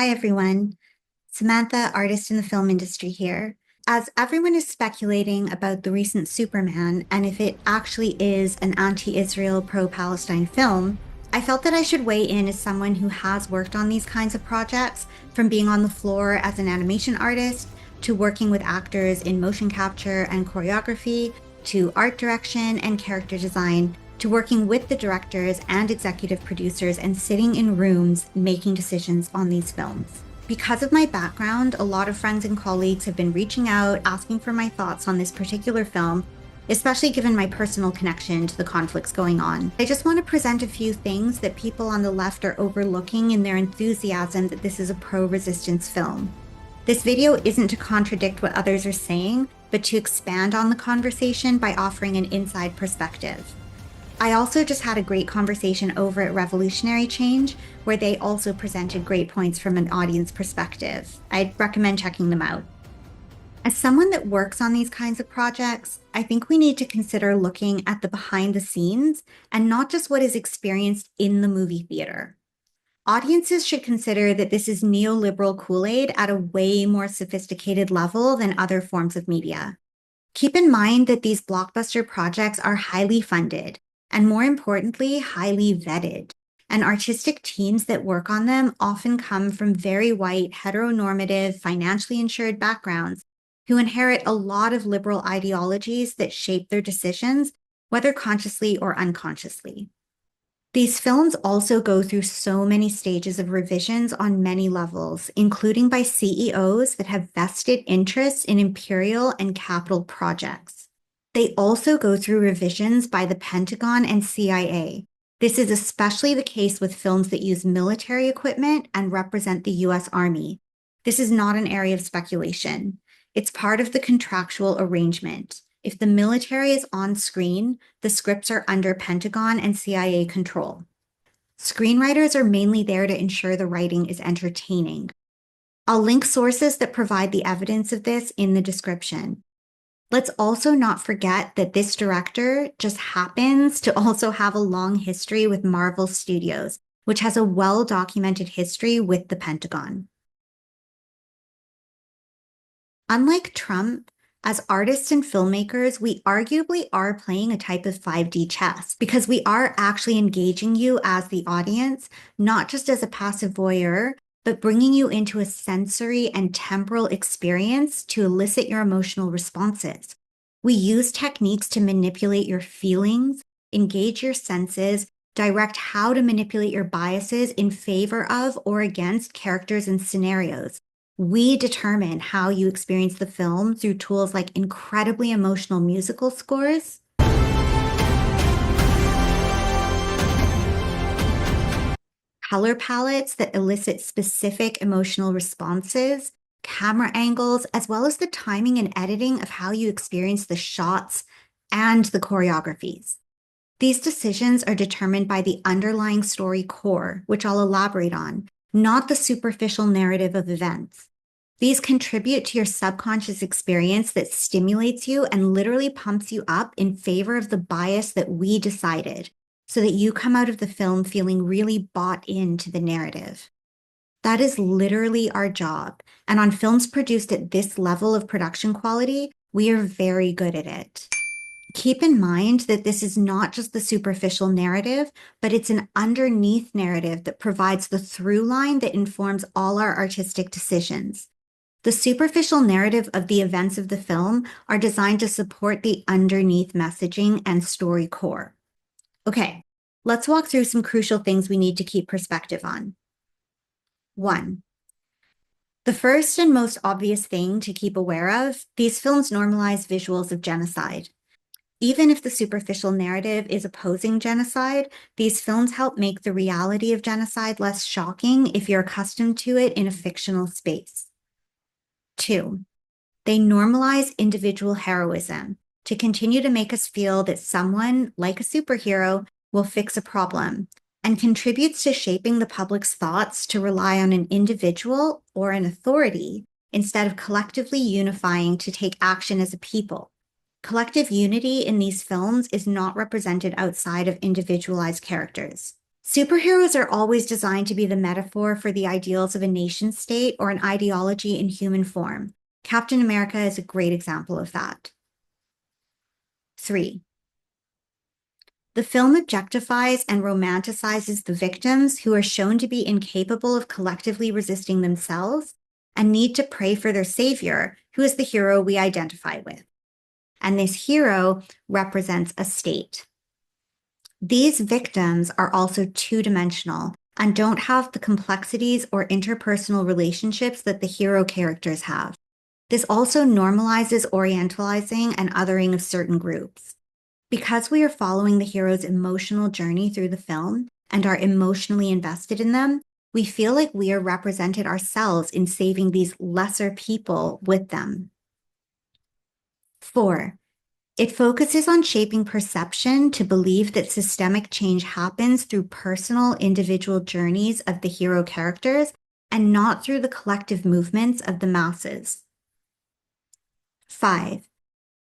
Hi, everyone. Samantha, artist in the film industry here. As everyone is speculating about the recent Superman and if it actually is an anti-Israel, pro-Palestine film, I felt that I should weigh in as someone who has worked on these kinds of projects, from being on the floor as an animation artist, to working with actors in motion capture and choreography, to art direction and character design, to working with the directors and executive producers and sitting in rooms making decisions on these films. Because of my background, a lot of friends and colleagues have been reaching out, asking for my thoughts on this particular film, especially given my personal connection to the conflicts going on. I just want to present a few things that people on the left are overlooking in their enthusiasm that this is a pro-resistance film. This video isn't to contradict what others are saying, but to expand on the conversation by offering an inside perspective. I also just had a great conversation over at Revolutionary Change, where they also presented great points from an audience perspective. I'd recommend checking them out. As someone that works on these kinds of projects, I think we need to consider looking at the behind the scenes and not just what is experienced in the movie theater. Audiences should consider that this is neoliberal Kool-Aid at a way more sophisticated level than other forms of media. Keep in mind that these blockbuster projects are highly funded, and more importantly, highly vetted. And artistic teams that work on them often come from very white, heteronormative, financially insured backgrounds who inherit a lot of liberal ideologies that shape their decisions, whether consciously or unconsciously. These films also go through so many stages of revisions on many levels, including by CEOs that have vested interests in imperial and capital projects. They also go through revisions by the Pentagon and CIA. This is especially the case with films that use military equipment and represent the US Army. This is not an area of speculation. It's part of the contractual arrangement. If the military is on screen, the scripts are under Pentagon and CIA control. Screenwriters are mainly there to ensure the writing is entertaining. I'll link sources that provide the evidence of this in the description. Let's also not forget that this director just happens to also have a long history with Marvel Studios, which has a well-documented history with the Pentagon. Unlike Trump, as artists and filmmakers, we arguably are playing a type of 5D chess because we are actually engaging you as the audience, not just as a passive voyeur, but bringing you into a sensory and temporal experience to elicit your emotional responses. We use techniques to manipulate your feelings, engage your senses, direct how to manipulate your biases in favor of or against characters and scenarios. We determine how you experience the film through tools like incredibly emotional musical scores, color palettes that elicit specific emotional responses, camera angles, as well as the timing and editing of how you experience the shots and the choreographies. These decisions are determined by the underlying story core, which I'll elaborate on, not the superficial narrative of events. These contribute to your subconscious experience that stimulates you and literally pumps you up in favor of the bias that we decided, so that you come out of the film feeling really bought into the narrative. That is literally our job, and on films produced at this level of production quality, we are very good at it. Keep in mind that this is not just the superficial narrative, but it's an underneath narrative that provides the through line that informs all our artistic decisions. The superficial narrative of the events of the film are designed to support the underneath messaging and story core. Okay, let's walk through some crucial things we need to keep perspective on. 1. The first and most obvious thing to keep aware of, these films normalize visuals of genocide. Even if the superficial narrative is opposing genocide, these films help make the reality of genocide less shocking if you're accustomed to it in a fictional space. 2. They normalize individual heroism to continue to make us feel that someone, like a superhero, will fix a problem, and contributes to shaping the public's thoughts to rely on an individual or an authority instead of collectively unifying to take action as a people. Collective unity in these films is not represented outside of individualized characters. Superheroes are always designed to be the metaphor for the ideals of a nation state or an ideology in human form. Captain America is a great example of that. 3. The film objectifies and romanticizes the victims who are shown to be incapable of collectively resisting themselves and need to pray for their savior, who is the hero we identify with. And this hero represents a state. These victims are also two-dimensional and don't have the complexities or interpersonal relationships that the hero characters have. This also normalizes orientalizing and othering of certain groups. Because we are following the hero's emotional journey through the film and are emotionally invested in them, we feel like we are represented ourselves in saving these lesser people with them. 4. It focuses on shaping perception to believe that systemic change happens through personal, individual journeys of the hero characters and not through the collective movements of the masses. 5.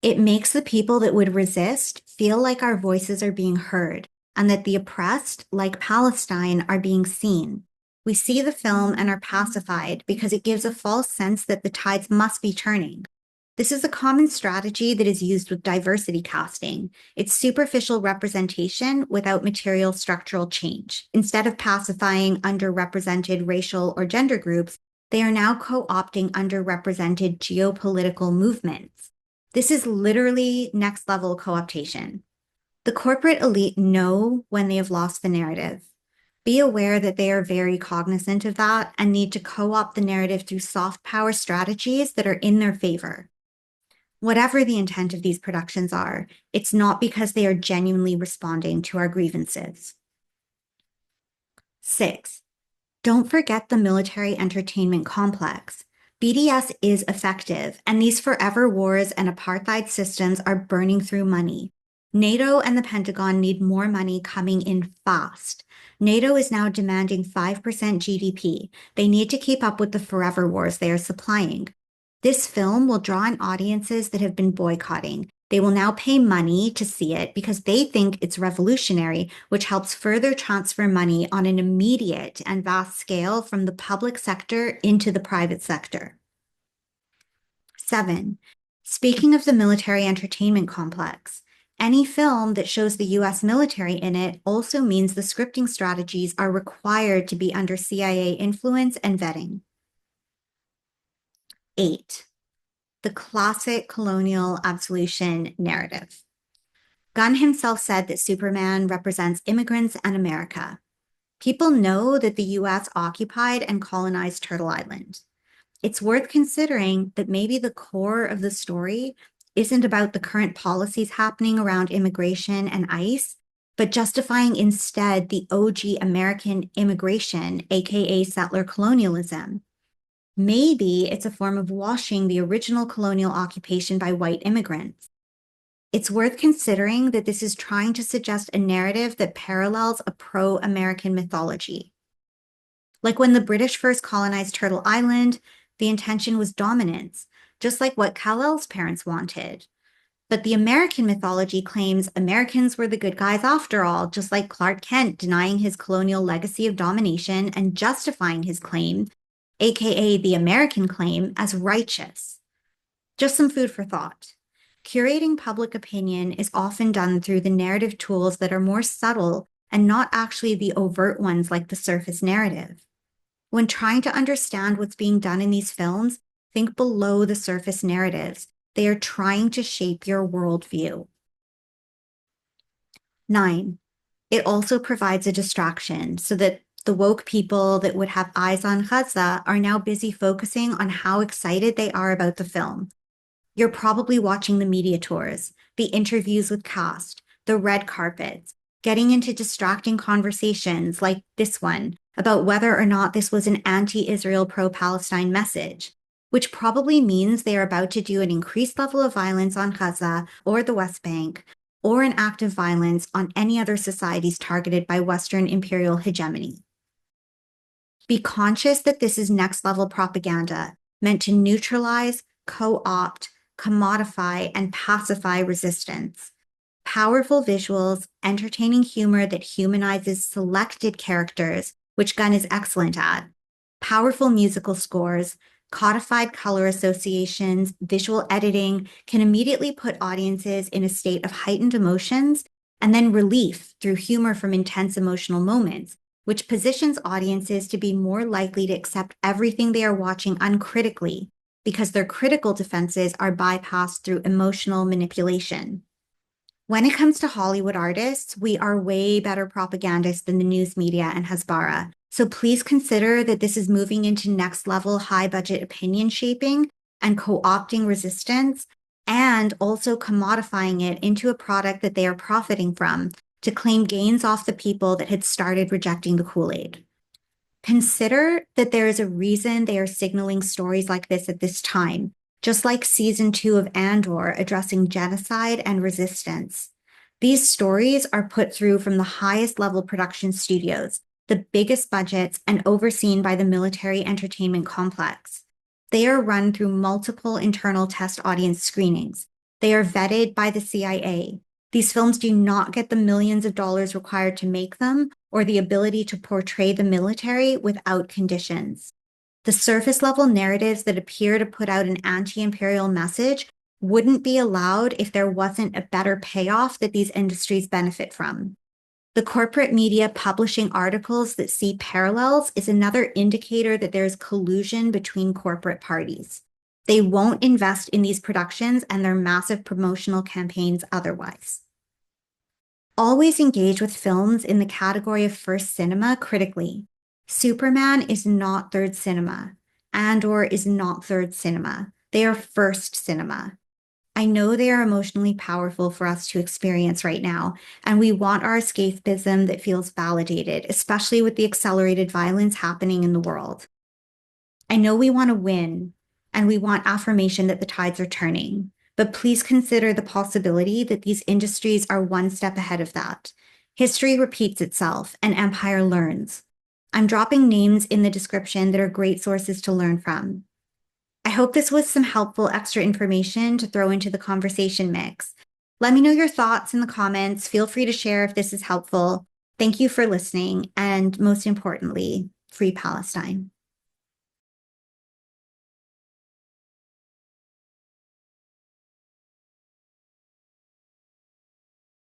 It makes the people that would resist feel like our voices are being heard and that the oppressed, like Palestine, are being seen. We see the film and are pacified because it gives a false sense that the tides must be turning. This is a common strategy that is used with diversity casting. It's superficial representation without material structural change. Instead of pacifying underrepresented racial or gender groups, they are now co-opting underrepresented geopolitical movements. This is literally next level co-optation. The corporate elite know when they have lost the narrative. Be aware that they are very cognizant of that and need to co-opt the narrative through soft power strategies that are in their favor. Whatever the intent of these productions are, it's not because they are genuinely responding to our grievances. 6. Don't forget the military entertainment complex. BDS is effective, and these forever wars and apartheid systems are burning through money. NATO and the Pentagon need more money coming in fast. NATO is now demanding 5% GDP. They need to keep up with the forever wars they are supplying. This film will draw in audiences that have been boycotting. They will now pay money to see it because they think it's revolutionary, which helps further transfer money on an immediate and vast scale from the public sector into the private sector. 7. Speaking of the military entertainment complex, any film that shows the US military in it also means the scripting strategies are required to be under CIA influence and vetting. 8. The classic colonial absolution narrative. Gunn himself said that Superman represents immigrants and America. People know that the US occupied and colonized Turtle Island. It's worth considering that maybe the core of the story isn't about the current policies happening around immigration and ICE, but justifying instead the OG American immigration, aka settler colonialism. Maybe it's a form of washing the original colonial occupation by white immigrants. It's worth considering that this is trying to suggest a narrative that parallels a pro-American mythology. Like when the British first colonized Turtle Island, the intention was dominance, just like what Kal-El's parents wanted. But the American mythology claims Americans were the good guys after all, just like Clark Kent denying his colonial legacy of domination and justifying his claim, aka the American claim, as righteous. Just some food for thought. Curating public opinion is often done through the narrative tools that are more subtle and not actually the overt ones like the surface narrative. When trying to understand what's being done in these films, think below the surface narratives. They are trying to shape your worldview. 9. It also provides a distraction so that the woke people that would have eyes on Gaza are now busy focusing on how excited they are about the film. You're probably watching the media tours, the interviews with cast, the red carpets, getting into distracting conversations like this one about whether or not this was an anti-Israel, pro-Palestine message, which probably means they are about to do an increased level of violence on Gaza or the West Bank, or an act of violence on any other societies targeted by Western imperial hegemony. Be conscious that this is next-level propaganda meant to neutralize, co-opt, commodify, and pacify resistance. powerful visuals, entertaining humor that humanizes selected characters, which Gunn is excellent at, powerful musical scores, codified color associations, visual editing can immediately put audiences in a state of heightened emotions, and then relief through humor from intense emotional moments, which positions audiences to be more likely to accept everything they are watching uncritically because their critical defenses are bypassed through emotional manipulation. When it comes to Hollywood artists, we are way better propagandists than the news media and Hasbara. So please consider that this is moving into next level high budget opinion shaping and co-opting resistance, and also commodifying it into a product that they are profiting from to claim gains off the people that had started rejecting the Kool-Aid. Consider that there is a reason they are signaling stories like this at this time, just like season 2 of Andor addressing genocide and resistance. These stories are put through from the highest level production studios, the biggest budgets, and overseen by the military entertainment complex. They are run through multiple internal test audience screenings. They are vetted by the CIA. These films do not get the millions of dollars required to make them or the ability to portray the military without conditions. The surface level narratives that appear to put out an anti-imperial message wouldn't be allowed if there wasn't a better payoff that these industries benefit from. The corporate media publishing articles that see parallels is another indicator that there is collusion between corporate parties. They won't invest in these productions and their massive promotional campaigns otherwise. Always engage with films in the category of first cinema critically. Superman is not third cinema. Andor is not third cinema. They are first cinema. I know they are emotionally powerful for us to experience right now, and we want our escapism that feels validated, especially with the accelerated violence happening in the world. I know we want to win, and we want affirmation that the tides are turning, but please consider the possibility that these industries are one step ahead of that. History repeats itself, and empire learns. I'm dropping names in the description that are great sources to learn from. I hope this was some helpful extra information to throw into the conversation mix. Let me know your thoughts in the comments. Feel free to share if this is helpful. Thank you for listening, and most importantly, free Palestine.